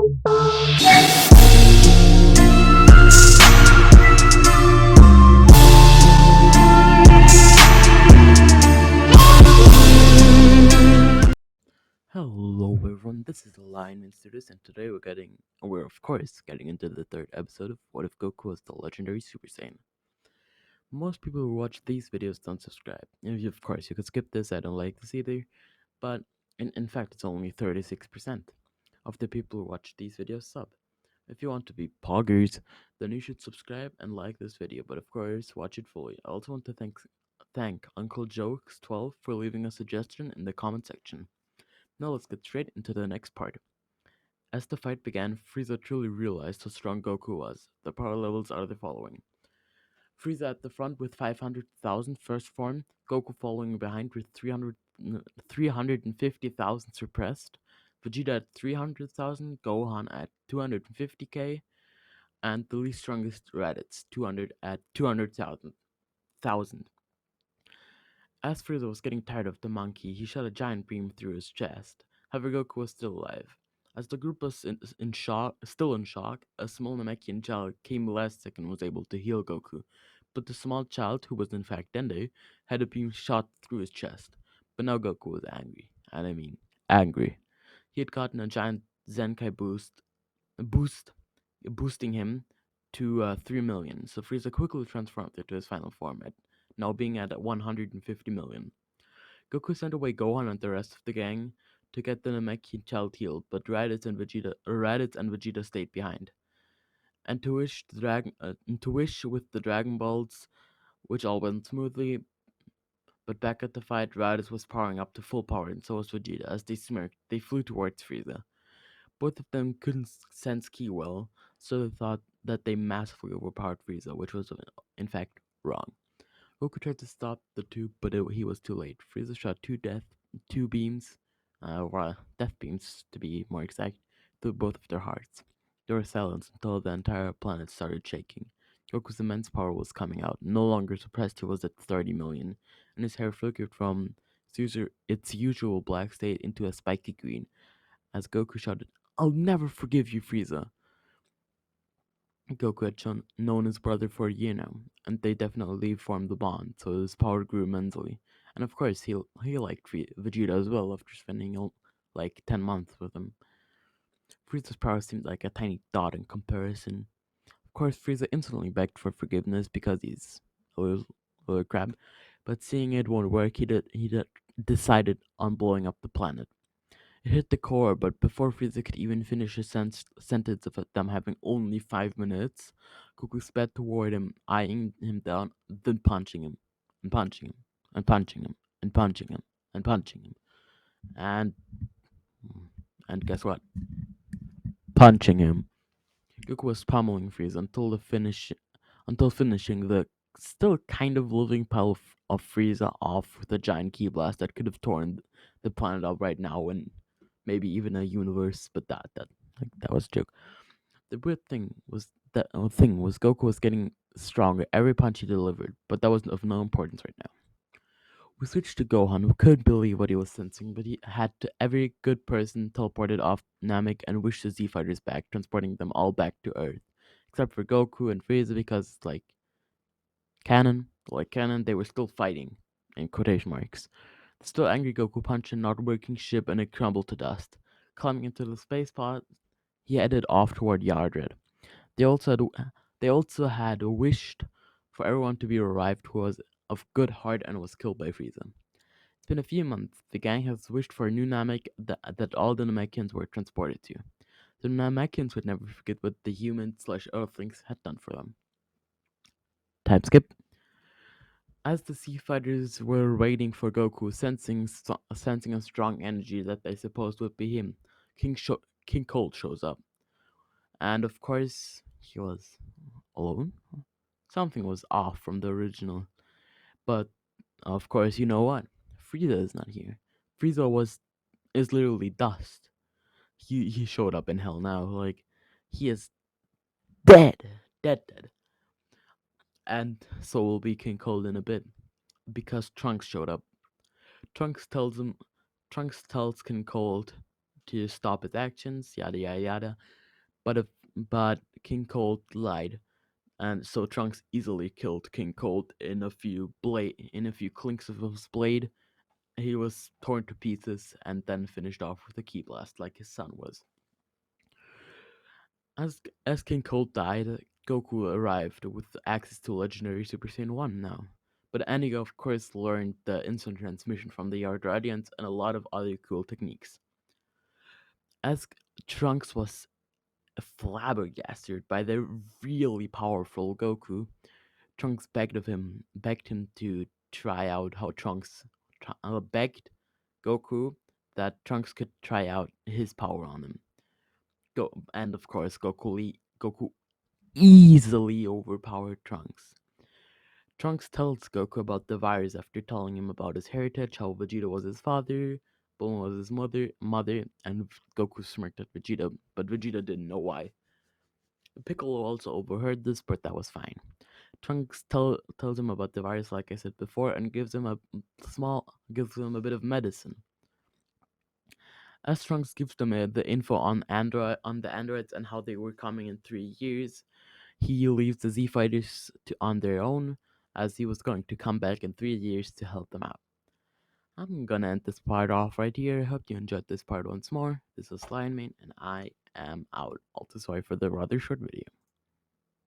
Hello everyone, this is Lion Studios, and today we're of course getting into the third episode of What If Goku Was the Legendary Super Saiyan. Most people who watch these videos don't subscribe. And of course, you could skip this, I don't like this either, but in fact it's only 36% of the people who watch these videos sub. If you want to be poggers, then you should subscribe and like this video, but of course watch it fully. I also want to thank Uncle Jokes12 for leaving a suggestion in the comment section. Now let's get straight into the next part. As the fight began, Frieza truly realized how strong Goku was. The power levels are the following: Frieza at the front with 500,000 first form, Goku following behind with 350,000 suppressed, Vegeta at 300,000, Gohan at 250k, and the least strongest Raditz 200 at 200,000. As Frieza was getting tired of the monkey, he shot a giant beam through his chest. However, Goku was still alive. As the group was still in shock, a small Namekian child came last second and was able to heal Goku. But the small child, who was in fact Dende, had a beam shot through his chest. But now Goku was angry. And I mean, angry. He had gotten a giant Zenkai boost, boosting him to 3 million. So Frieza quickly transformed into his final form, now being at 150 million. Goku sent away Gohan and the rest of the gang to get the Namekian child healed, but Raditz and Vegeta stayed behind. And to wish with the Dragon Balls, which all went smoothly. But back at the fight, Raditz was powering up to full power, and so was Vegeta. As they smirked, they flew towards Frieza. Both of them couldn't sense Ki well, so they thought that they massively overpowered Frieza, which was in fact wrong. Goku tried to stop the two, but he was too late. Frieza shot two beams, or death beams to be more exact, through both of their hearts. They were silenced until the entire planet started shaking. Goku's immense power was coming out. No longer suppressed, he was at 30 million, and his hair flickered from its usual black state into a spiky green. As Goku shouted, "I'll never forgive you, Frieza!" Goku had known his brother for a year now, and they definitely formed a bond, so his power grew immensely. And of course, he liked Vegeta as well after spending like 10 months with him. Frieza's power seemed like a tiny dot in comparison. Of course, Frieza instantly begged for forgiveness because he's a little crab, but seeing it won't work, he decided on blowing up the planet. It hit the core, but before Frieza could even finish his sentence of them having only 5 minutes, Goku sped toward him, eyeing him down, then punching him, and punching him, and punching him, and punching him, and punching him, and guess what? Punching him. Goku was pummeling Frieza until finishing the still kind of living pile of Frieza off with a giant ki blast that could have torn the planet up right now and maybe even a universe. But that was a joke. The weird thing was Goku was getting stronger every punch he delivered, but that was of no importance right now. We switched to Gohan, who couldn't believe what he was sensing, but he had to every good person teleported off Namek and wished the Z fighters back, transporting them all back to Earth, except for Goku and Frieza because canon, they were still fighting in quotation marks. The still angry Goku punched a not working ship and it crumbled to dust. Climbing into the space pod, he headed off toward Yardred. They also had wished for everyone to be revived who was of good heart and was killed by Frieza. It's been a few months. The gang has wished for a new Namek that all the Namekians were transported to. The Namekians would never forget what the humans/Earthlings had done for them. Time skip. As the Sea Fighters were waiting for Goku, sensing a strong energy that they supposed would be him, King Cold shows up. And of course, he was alone. Something was off from the original. But of course, you know what? Frieza is not here. Frieza is literally dust. He showed up in hell now. Like he is dead, dead. And so will be King Cold in a bit because Trunks showed up. Trunks tells King Cold to stop his actions, yada yada yada. But King Cold lied, and so Trunks easily killed King Cold in a few clinks of his blade. He was torn to pieces and then finished off with a key blast like his son was. As King Cold died, Goku arrived with access to legendary Super Saiyan 1 now. But Eniga of course learned the instant transmission from the Yard Radiance and a lot of other cool techniques. As Trunks was flabbergasted by the really powerful Goku, Trunks begged him to try out how begged Goku that Trunks could try out his power on him. And of course, Goku easily overpowered Trunks. Trunks tells Goku about the virus after telling him about his heritage, how Vegeta was his father, Bulma was his mother, and Goku smirked at Vegeta, but Vegeta didn't know why. Piccolo also overheard this, but that was fine. Tells him about the virus, like I said before, and gives him a bit of medicine. As Trunks gives them the info on the androids and how they were coming in 3 years, he leaves the Z Fighters on their own, as he was going to come back in 3 years to help them out. I'm gonna end this part off right here. Hope you enjoyed this part once more. This was Lion Man, and I am out. Also, sorry for the rather short video.